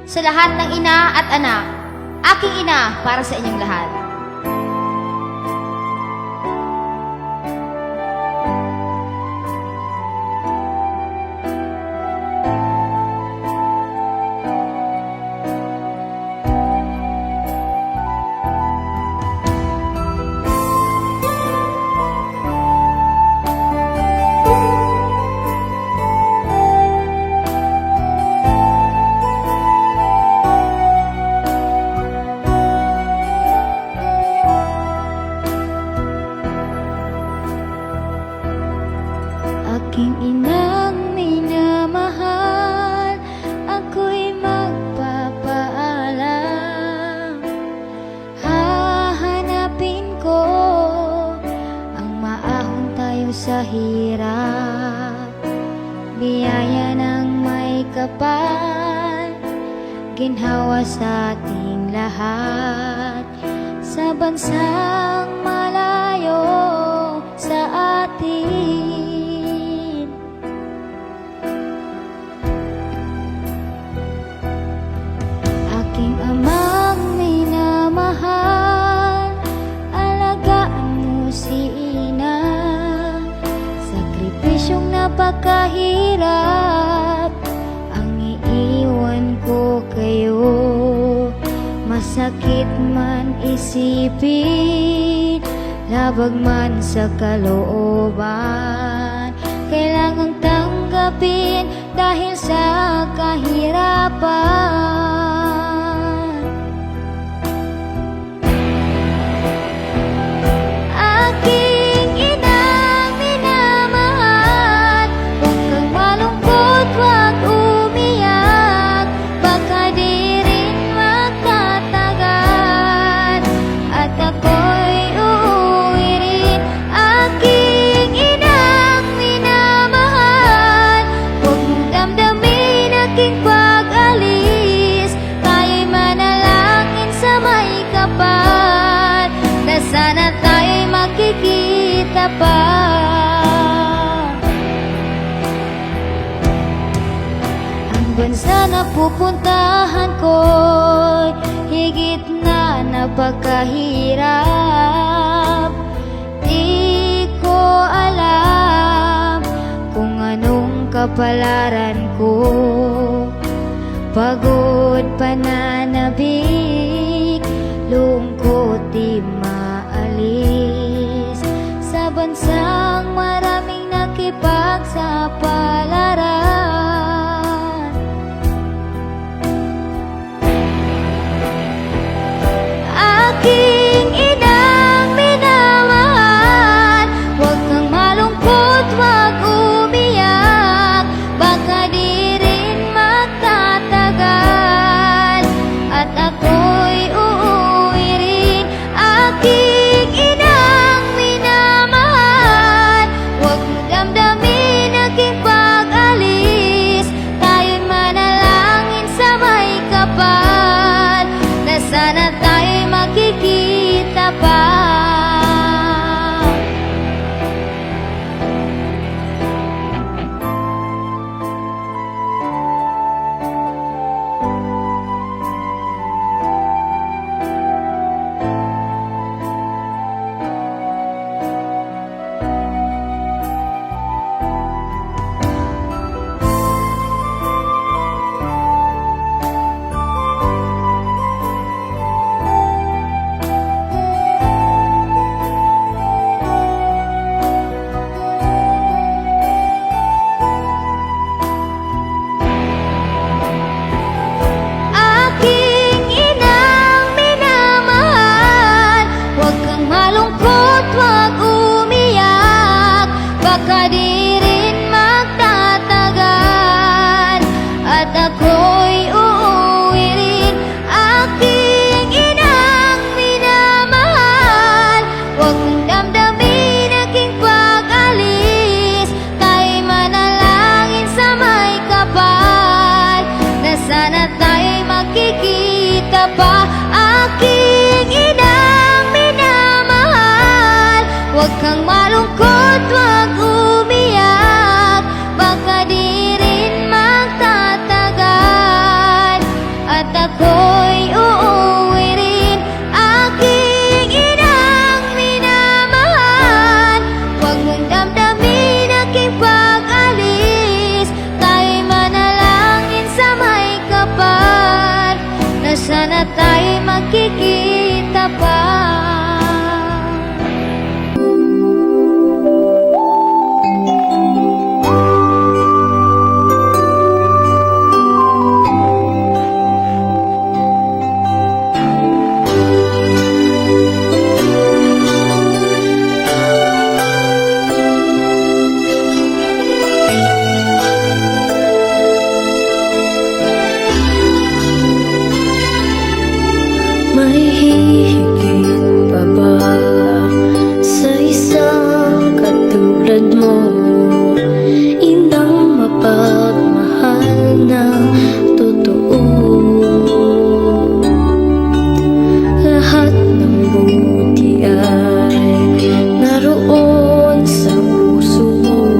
sa lahat ng ina at anak, aking ina para sa inyong lahat. Aking inang minamahal, ako'y magpapaalam. Hahanapin ko ang maahon tayo sa hirap. Biyaya ng may kapal, ginhawa sa ating lahat. Sa bansang malayo sa atin, aking amang minamahal, alagaan mo si ina. Sakripisyong napakahirap ang iiwan ko kayo. Masakit man isipin, labag man sa kalooban, kailangang tanggapin dahil sa kahirapan. Aking inang minamahal, huwag kang malungkot, huwag umiyak. Baka di rin magtatagal at ako'y uuwi rin. Aking inang minamahal, huwag mong damdamin aking pag-alis. Tayo'y manalangin sa may kapal na sana tayo'y magkikita pa. Ang bansa na pupuntahan ko'y higit na napakahirap. Di ko alam kung anong kapalaran ko. Pagod, pananabik, lungkot di maalis. Sa bansang maraming nakipagsapalaran, aking inang minamahal, huwag kang malungkot, huwag umiyak. Baka di rin magtatagal at ako'y uuwi rin. Aking inang minamahal, huwag mong damdamin aking pag-alis. Tayo'y manalangin sa may kapal na sana tayo'y magkikita pa. Aking inang minamahal, huwag kang malungkot, huwag umiyak. Baka di rin magtatagal at ako'y uuwi rin. Aking inang minamahal, huwag mong damdamin aking pag-alis. Tayo'y manalangin sa may kapal na sana tayo'y magkikita pa. Aking inang minamahal, huwag kang malungkot, huwag umiyak. Baka di rin magtatagal at ako'y uuwi rin. Aking inang minamahal, huwag mong damdamin aking pag-alis. Tayo'y manalangin sa may kapal, na sana tayo'y magkikita pa. May hihigit pa ba sa isang katulad mo? Inang mapagmahal na totoo. Lahat ng buti ay naroon sa puso mo.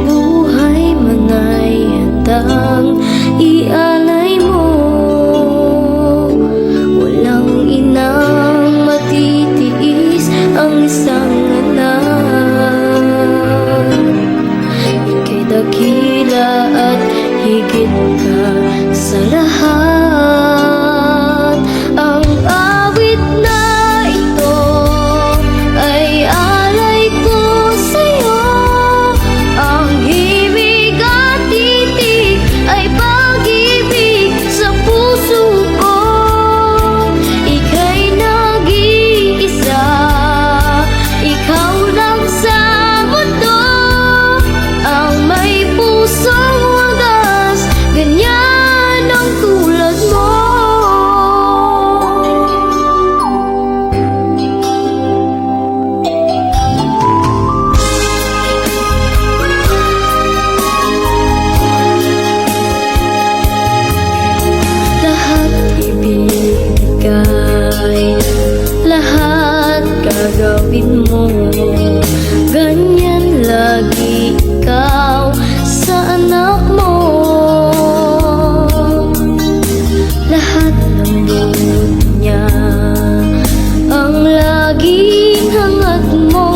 Buhay man ay handang ialay mo. Walang inang matitiis ang isang anak. Ika'y dakila at higit ka sa lahat. Ang awit na ito ay alay ko sa'yo. Ang himig at titig ay pag-ibig sa puso ko. Ika'y nag-iisa, ikaw lang sa mundo. Ang may pusong wagas, ganyan ang tulad mo. Lahat ibibigay, lahat gagawin mo. Ganyan lagi ikaw sa anak mo. Lahat ng buhay niya ang laging hangat mo.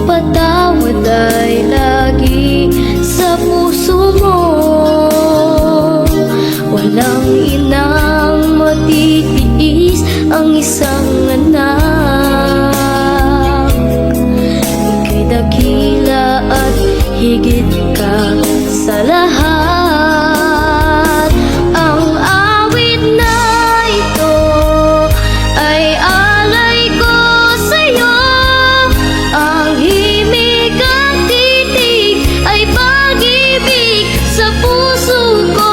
Patawad ay lagi sa puso mo. Walang inang matitiis ang isang anak. Ika'y dakila at higit ka sa lahat. Ang awit na ito ay alay ko sa'yo. Ang himig at titig ay pag-ibig sa puso ko.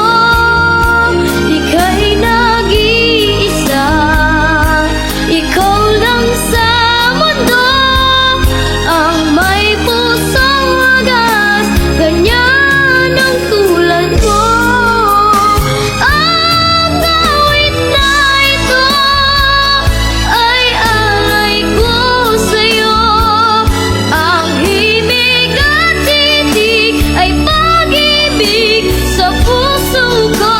Ika'y nag-iisa, ikaw lang sa mundo. Ang may pusong wagas, ganyan ang tulad mo. Ang awit na ito ay alay ko sa'yo. Ang himig at titig ay pag-ibig sa puso ko.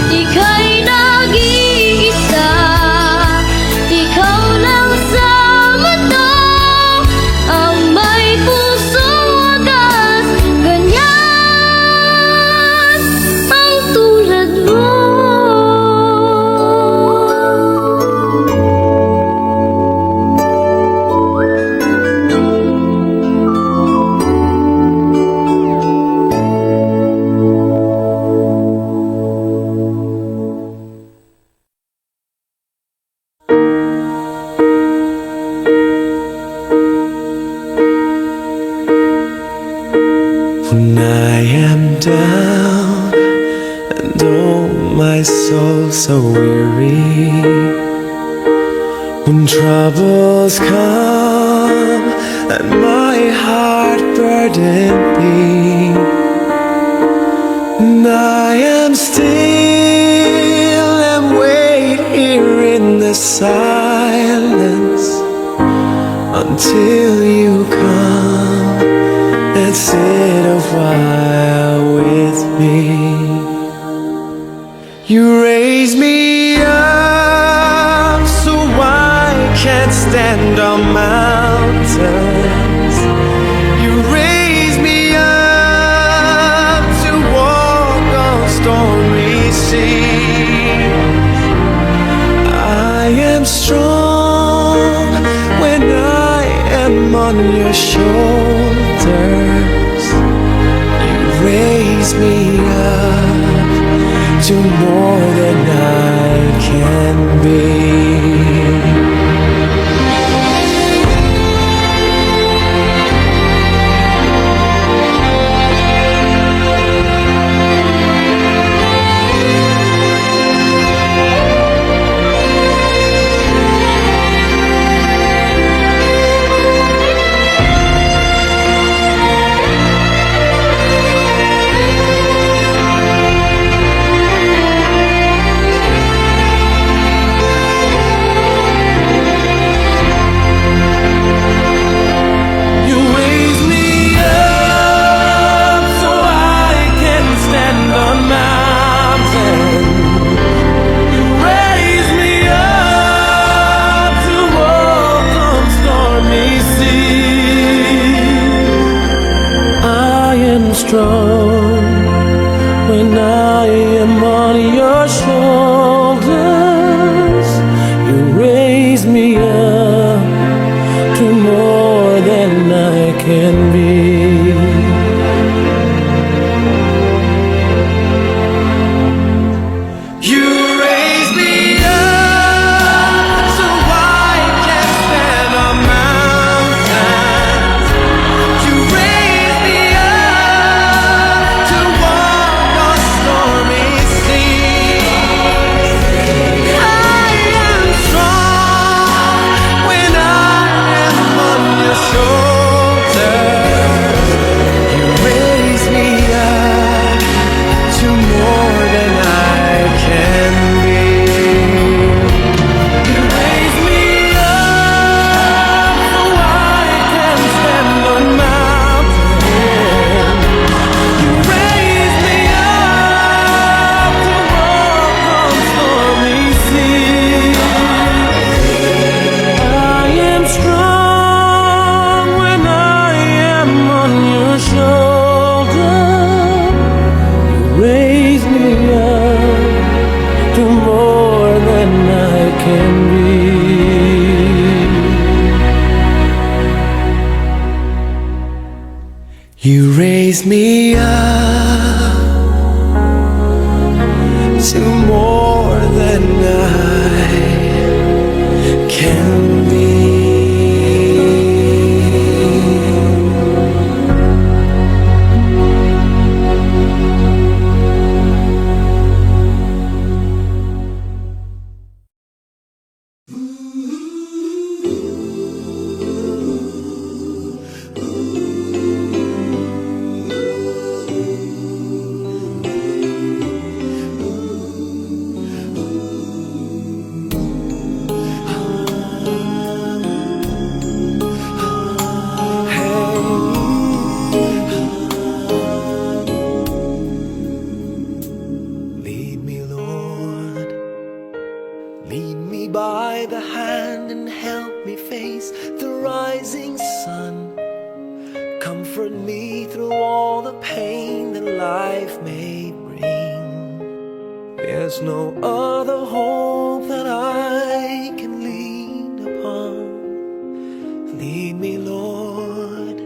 Ika'y nag-iisa, ikaw lang sa mundo. Ang may pusong wagas, ganyan ang tulad mo. When I am down and oh my soul so weary, when troubles come and my heart burden me, and I am still and wait here in the silence until you come and sit a while with me. You raise me up so I can't stand on mountains. You raise me up to walk on stormy seas. I am strong when I am on your shoulders. You raise me up to more than I can be. Strong when I am on your shoulders. You raise me up to more than I can be. You raise me up so I can stand on mountains. You raise me up to walk on stormy seas. I am strong when I am on your shoulders. You raise me up to more than I can be. You raise me up so I can stand on mountains. You raise me up to walk on stormy seas. I am strong when I am on your shoulder. You raise me up to more than I can be. You raise me up to more than I can be. Lead me, Lord. Lead me by the hand and help me face the rising sun. Comfort me through all the pain that life may bring. There's no other hope that I can lean upon. Lead me, Lord.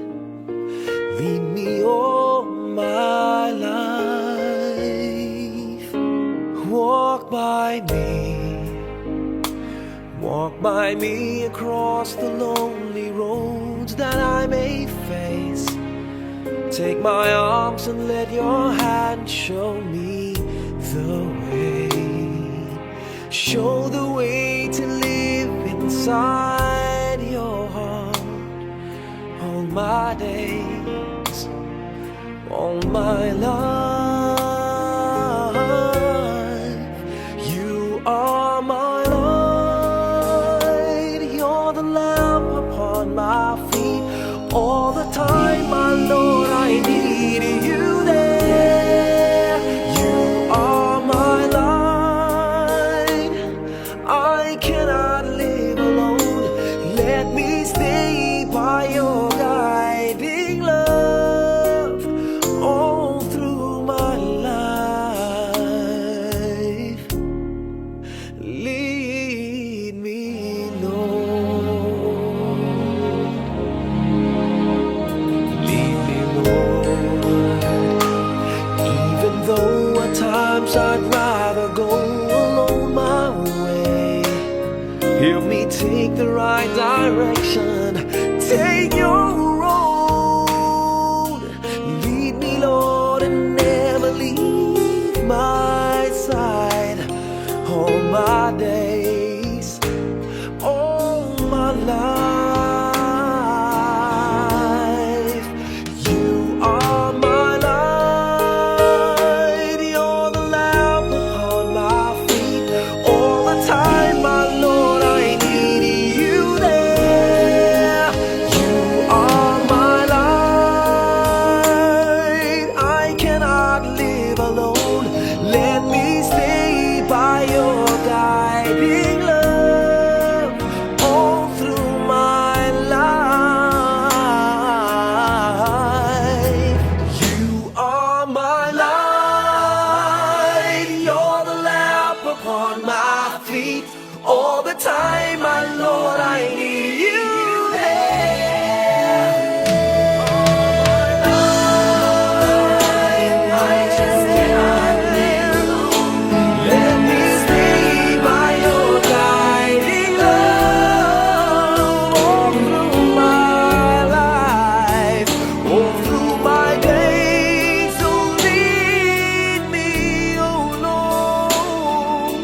Lead me all my life. Walk by me across the lonely roads that I may face. Take my arms and let your hand show me the way. Show the way to live inside your heart all my days, all my life. You are my light, you're the lamp upon my feet. All the time, my Lord, I need you there. You are my light. I'd rather go alone my way. Help me take the right direction, take your road. Lead me, Lord, and never leave my side. All my days, all my life, you are my light. You're the lamp upon my feet. All the time, my Lord, I need you there. You are my light. I cannot live alone. Let me stay by your guiding love all through my life. You are my light. You're the lamp upon my feet. All the time, my Lord, I need you there. I just cannot live alone. Let me stay by your guiding love all through my life, all through my days. So lead me, oh Lord.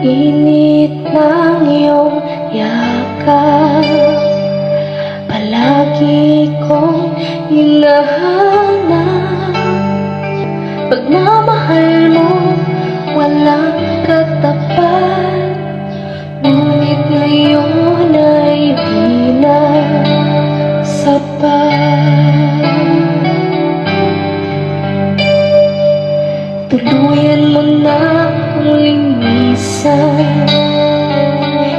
Init ng iyong yakap, palagi kong hinahanap. Pagmamahal mo, walang katapat, ngunit ngayon ay di na sapat. Tuluyan mo na akong linisan,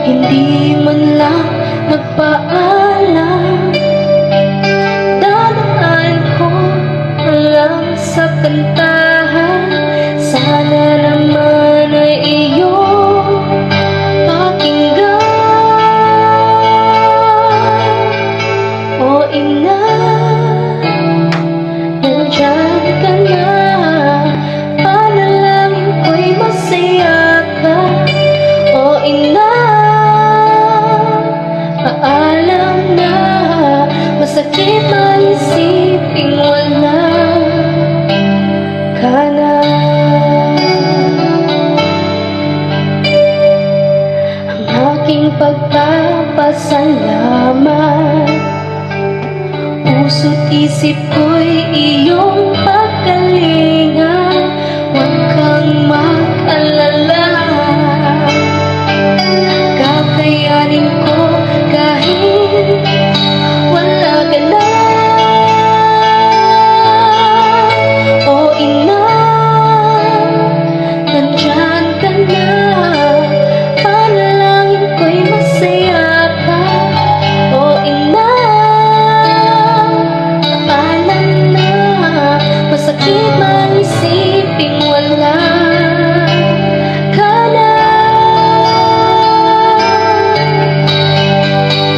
hindi man lang nagpaalam. Dadaan ko lang sa kantahan, sana naman ay iyong pakinggan. O ina, nandyan ka na, panalangin ko'y masaya ka. O ina, paalam na, masakit maisiping wala ka na. Ang aking pagpapasalamat, puso't isip ko'y iyong pagkalinga. Huwag kang mag-alala, kakayanin ko kahit wala ka na. O ina, nandyan ka na, panalangin ko'y masaya ka. O ina, paalam na, masakit man isiping wala ka na.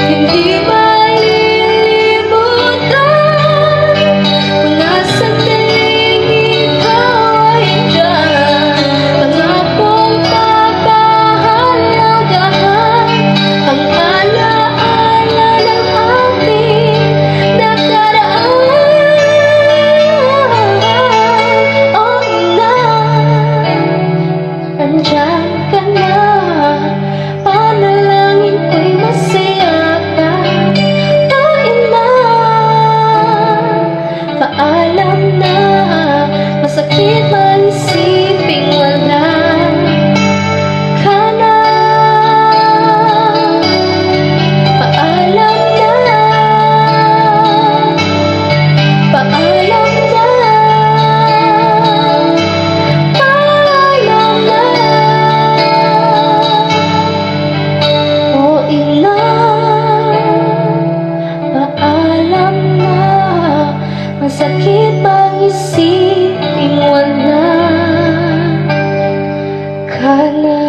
Hindi malilimutan kung nasan daling ikaw ay dyan. Pangakong papahalagahan ang alaala ng ating nakaraan. O ina, nandyan ka na, panalangin ko'y masaya ka. O ina, paalam na, masakit man isiping wala ka na. Paalam na, paalam na, paalam na. O ina, paalam na, Masakit bang isipin wala ka na?